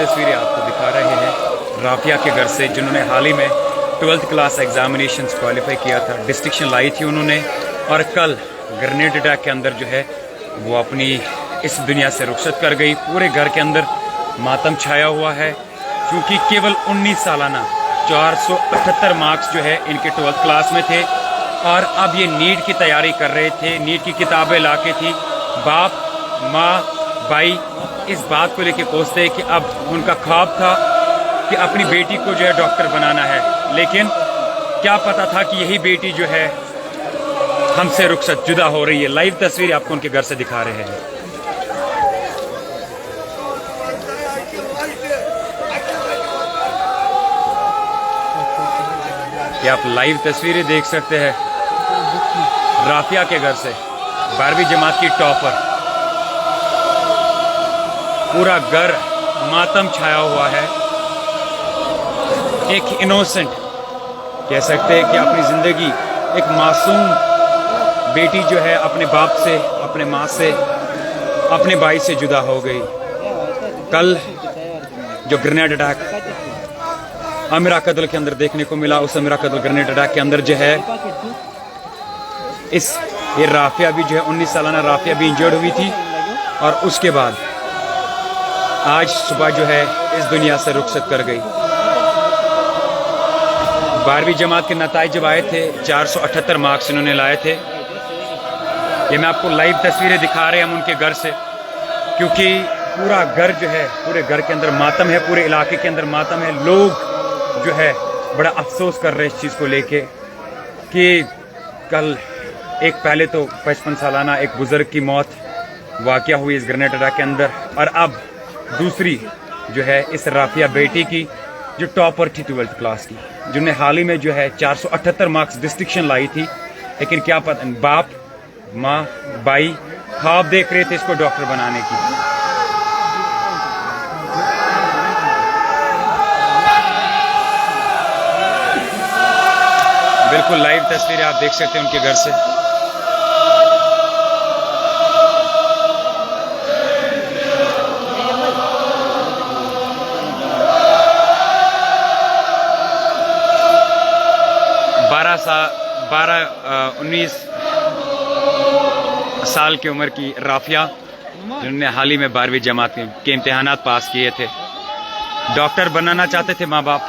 तस्वीरें आपको दिखा रहे हैं राफिया के घर से, जिन्होंने हाल ही में 12th क्लास एग्जामिनेशंस क्वालिफाई किया था, डिस्टिंक्शन लाई थी उन्होंने, और कल ग्रेनेड अटैक के अंदर जो है वो अपनी इस दुनिया से रुखसत कर गई। पूरे घर के अंदर मातम छाया हुआ है, क्योंकि केवल 19 सालाना 478 मार्क्स जो है इनके 12th क्लास में थे, और अब ये नीट की तैयारी कर रहे थे। नीट की किताबें लाके थी, बाप माँ भाई इस बात को लेके कोसते कि अब उनका ख्वाब था कि अपनी बेटी को जो है डॉक्टर बनाना है, लेकिन क्या पता था कि यही बेटी जो है हमसे रुखसत जुदा हो रही है। लाइव तस्वीर आपको उनके घर से दिखा रहे हैं। ये आप लाइव तस्वीरें देख सकते हैं राफिया के घर से, 12वीं जमात की टॉपर। पूरा घर मातम छाया हुआ है। एक इनोसेंट कह सकते हैं कि अपनी जिंदगी, एक मासूम बेटी जो है अपने बाप से, अपने माँ से, अपने भाई से जुदा हो गई। कल जो ग्रेनेड अटैक अमीरा कत्ल के अंदर देखने को मिला, उस अमीरा कत्ल ग्रेनेड अटैक के अंदर जो है ये राफिया भी जो है 19 सालाना राफिया भी इंजर्ड हुई थी, और उसके बाद आज सुबह जो है इस दुनिया से रुखसत कर गई। 12वीं जमात के नताइज जब आए थे 478 मार्क्स इन्होंने लाए थे। ये मैं आपको लाइव तस्वीरें दिखा रहे हैं हम उनके घर से, क्योंकि पूरा घर जो है, पूरे घर के अंदर मातम है, पूरे इलाके के अंदर मातम है। लोग जो है बड़ा अफसोस कर रहे हैं इस चीज़ को लेके कि कल एक पहले तो 55 सालाना एक बुजुर्ग की मौत वाक़या हुई इस ग्रेनेड अटैक के अंदर, और अब दूसरी जो है इस राफिया बेटी की जो टॉपर थी 12th क्लास की, जिन्हें हाल ही में जो है 478 मार्क्स डिस्टिंक्शन लाई थी। लेकिन क्या पता, बाप माँ भाई ख्वाब देख रहे थे इसको डॉक्टर बनाने की। बिल्कुल लाइव तस्वीरें आप देख सकते हैं उनके घर से। बारह 19 साल की उम्र की राफिया, जिन्होंने हाल ही में 12वीं जमात के इम्तिहानात पास किए थे, डॉक्टर बनाना चाहते थे। माँ बाप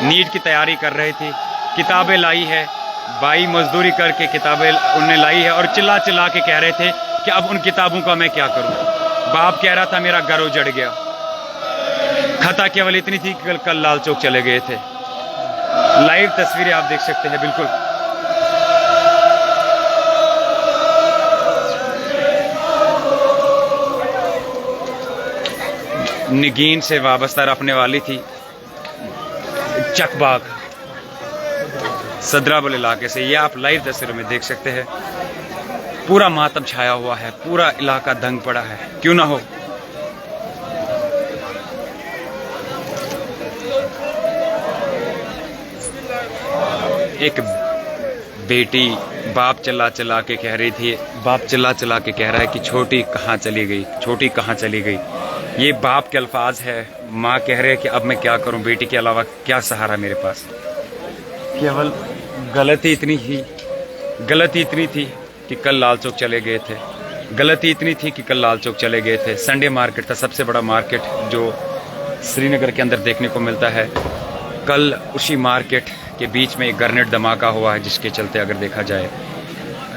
नीट की तैयारी कर रहे थे, किताबें लाई है, भाई मजदूरी करके किताबें उन्हें लाई है, और चिल्ला चिल्ला के कह रहे थे कि अब उन किताबों का मैं क्या करूं। बाप कह रहा था मेरा घर उजड़ गया। खता केवल इतनी थी कि कल लाल चौक चले गए थे। लाइव तस्वीरें आप देख सकते हैं। बिल्कुल निगीन से वाबस्ता रखने वाली थी, चकबाग सदराबल इलाके से। ये आप लाइव तस्वीरों में देख सकते हैं। पूरा मातम छाया हुआ है, पूरा इलाका दंग पड़ा है। क्यों ना हो, एक बेटी बाप चिल्ला चिल्ला के कह रही थी, बाप चिल्ला चिल्ला के कह रहा है कि छोटी कहाँ चली गई, छोटी कहाँ चली गई। ये बाप के अल्फाज है। माँ कह रहे हैं कि अब मैं क्या करूं, बेटी के अलावा क्या सहारा मेरे पास। केवल गलती इतनी थी कि कल लाल चौक चले गए थे। गलती इतनी थी कि कल लाल चौक चले गए थे। संडे मार्केट था, सबसे बड़ा मार्केट जो श्रीनगर के अंदर देखने को मिलता है। कल उसी मार्केट के बीच में एक ग्रेनेड धमाका हुआ है, जिसके चलते अगर देखा जाए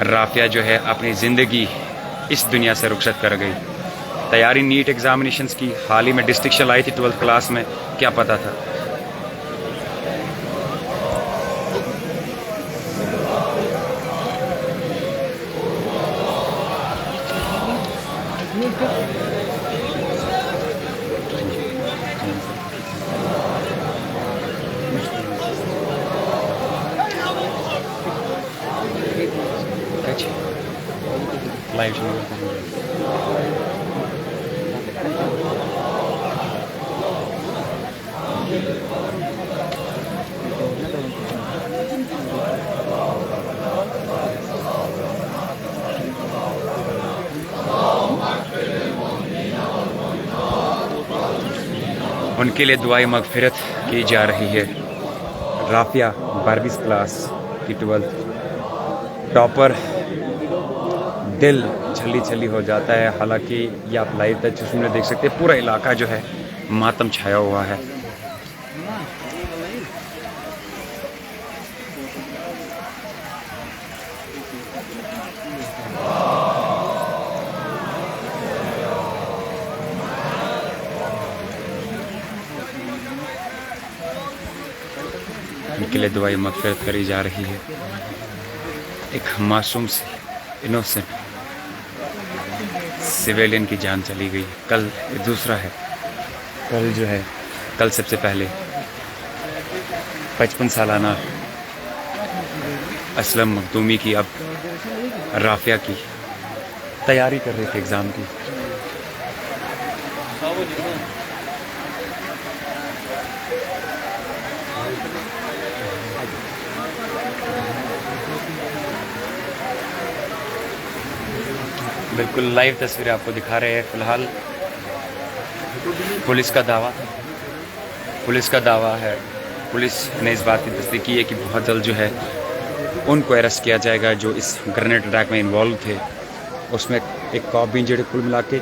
राफिया जो है अपनी ज़िंदगी इस दुनिया से रुखसत कर गई। तैयारी नीट एग्जामिनेशंस की, हाल ही में डिस्टिंक्शन लाई थी 12th क्लास में, क्या पता था। लाइव उनके लिए दुआई मगफिरत की जा रही है। राफिया 12वीं क्लास की 12th टॉपर। दिल छली छली हो जाता है। हालांकि ये आप लाइव तस्वीर में देख सकते हैं, पूरा इलाका जो है मातम छाया हुआ है। उनके लिए दुआई मगफिरत करी जा रही है। एक मासूम सी इनोसेंट सिविलियन की जान चली गई। कल दूसरा है, कल सबसे पहले 55 सालाना असलम मखदूमी की, अब राफिया की तैयारी कर रहे थे एग्ज़ाम की। बिल्कुल लाइव तस्वीरें आपको दिखा रहे हैं। फिलहाल पुलिस का दावा है, पुलिस ने इस बात की तस्दीक की है कि बहुत जल्द जो है उनको अरेस्ट किया जाएगा जो इस ग्रेनेड अटैक में इन्वॉल्व थे। उसमें एक कॉप भी इंजर्ड, कुल मिला के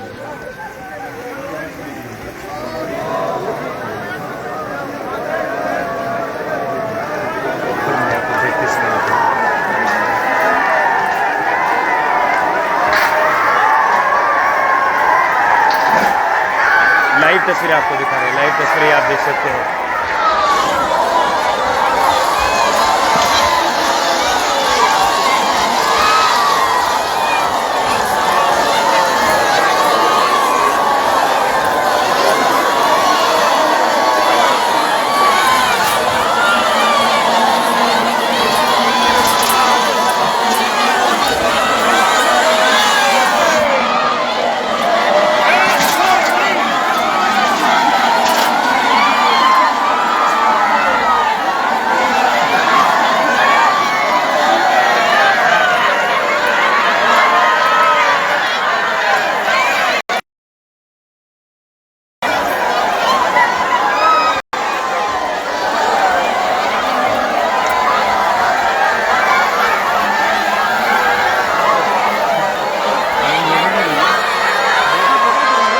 लाइव तस्वीरें आपको दिखा रहे हैं। लाइव तस्वीरें आप देख सकते हैं।